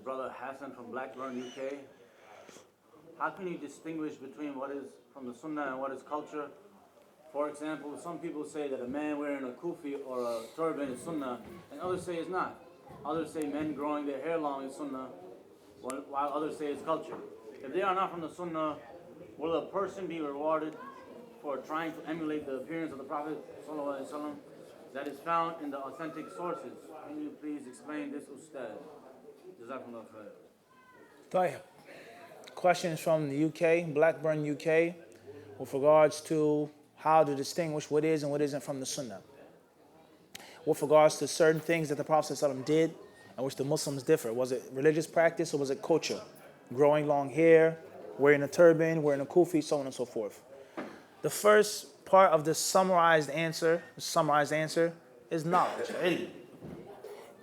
brother Hassan from Blackburn, UK. How can you distinguish between what is from the Sunnah and what is culture? For example, some people say that a man wearing a kufi or a turban is Sunnah, and others say it's not. Others say men growing their hair long is Sunnah, while others say it's culture. If they are not from the Sunnah, will a person be rewarded for trying to emulate the appearance of the Prophet ﷺ that is found in the authentic sources? Can you please explain this, Ustad? Jazakumullah khair. Tayyib. Questions from the UK, Blackburn, UK, with regards to how to distinguish what is and what isn't from the Sunnah. With regards to certain things that the Prophet ﷺ did and which the Muslims differ. Was it religious practice or was it culture? Growing long hair, wearing a turban, wearing a kufi, so on and so forth. The first part of the summarized answer is knowledge, ilm.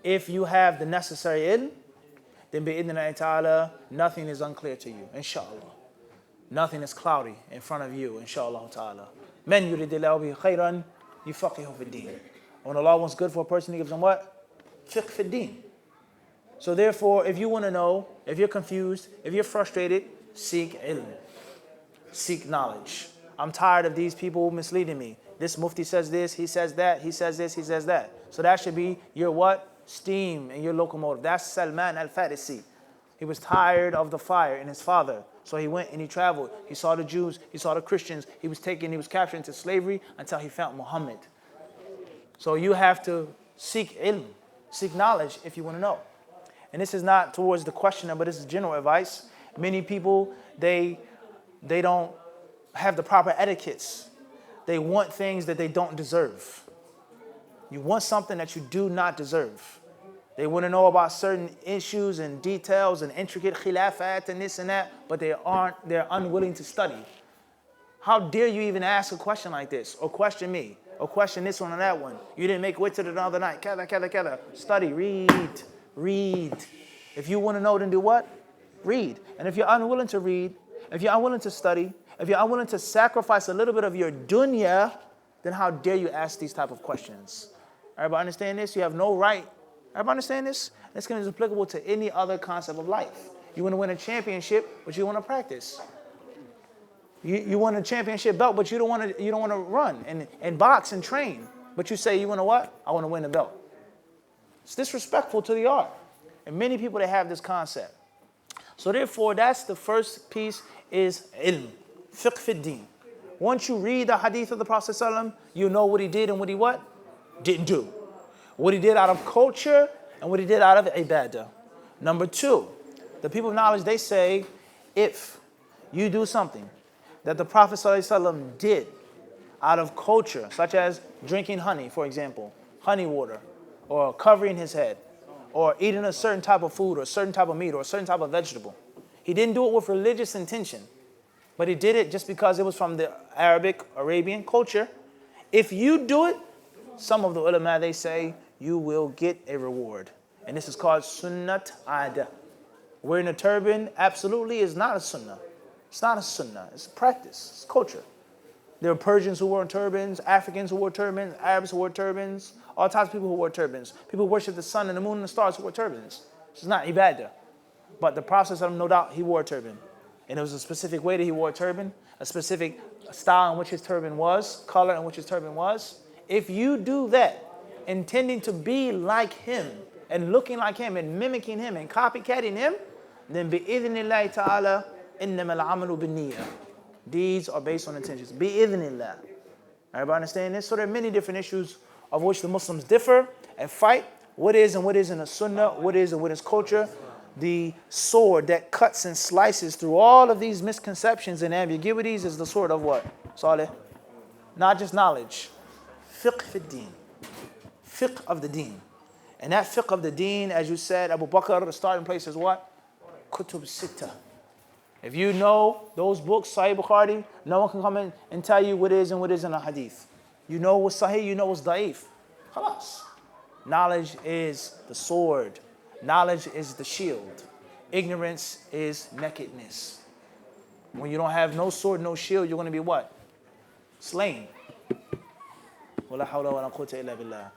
If you have the necessary ilm, then bi'idhnillahi ta'ala, nothing is unclear to you, inshallah. Nothing is cloudy in front of you, inshallah ta'ala. Man yuridillahu bihi khayran yufaqihu fi din. When Allah wants good for a person, He gives them what? Fiqh fi din. So therefore, if you want to know, if you're confused, if you're frustrated, seek ilm. Seek knowledge. I'm tired of these people misleading me. This mufti says this, he says that, he says this, he says that. So that should be your what? Steam and your locomotive. That's Salman al-Farisi. He was tired of the fire in his father. So he went and he traveled. He saw the Jews, he saw the Christians. He was captured into slavery until he found Muhammad. So you have to seek ilm, seek knowledge if you want to know. And this is not towards the questioner, but this is general advice. Many people, they don't have the proper etiquettes. They want things that they don't deserve. You want something that you do not deserve. They want to know about certain issues and details and intricate khilafat and this and that, but they're unwilling to study. How dare you even ask a question like this, or question me, or question this one or that one? You didn't make witr the other night. Kada. Study, read. If you want to know, then do what? Read. And if you're unwilling to read, if you're unwilling to study, if you're unwilling to sacrifice a little bit of your dunya, then how dare you ask these type of questions? Everybody understand this? You have no right. Everybody understand this? This is applicable to any other concept of life. You want to win a championship, but you want to practice. You want a championship belt, but you don't want to run and box and train. But you say, you want to what? I want to win the belt. It's disrespectful to the art. And many people that have this concept. So therefore, that's the first piece is ilm, fiqh fi din. Once you read the hadith of the Prophet ﷺ, you know what he did and what he what? Didn't do. What he did out of culture and what he did out of ibadah. Number two, the people of knowledge, they say, if you do something that the Prophet ﷺ did out of culture, such as drinking honey, for example, honey water, or covering his head, or eating a certain type of food, or a certain type of meat, or a certain type of vegetable. He didn't do it with religious intention, but he did it just because it was from the Arabian culture. If you do it, some of the ulama, they say, you will get a reward. And this is called sunnat ada. Wearing a turban absolutely is not a sunnah. It's not a sunnah. It's a practice. It's culture. There are Persians who wore turbans, Africans who wore turbans, Arabs who wore turbans, all types of people who wore turbans. People who worship the sun and the moon and the stars who wore turbans. It's not ibadah. But the Prophet, no doubt, he wore a turban. And it was a specific way that he wore a turban, a specific style in which his turban was, color in which his turban was. If you do that, intending to be like him, and looking like him, and mimicking him, and copycatting him, then bi'idhnillahi ta'ala, innamal amalu bin-niyyah. Deeds are based on intentions. Bi'idhnillah. Everybody understand this? So there are many different issues of which the Muslims differ and fight. What is and what isn't a sunnah, what is and what is culture. The sword that cuts and slices through all of these misconceptions and ambiguities is the sword of what? Saleh? Not just knowledge. Fiqh fi din. Fiqh of the deen. And that fiqh of the deen, as you said, Abu Bakr, the starting place is what? Kutub Sittah. If you know those books, Sahih Bukhari, no one can come in and tell you what is and what isn't a hadith. You know what's Sahih, you know what's da'if. Khalas. Knowledge is the sword. Knowledge is the shield. Ignorance is nakedness. When you don't have no sword, no shield, you're going to be what? Slain. وَلَا حَوْلَ وَلَا قُوَّةَ إِلَّا بِاللَّهِ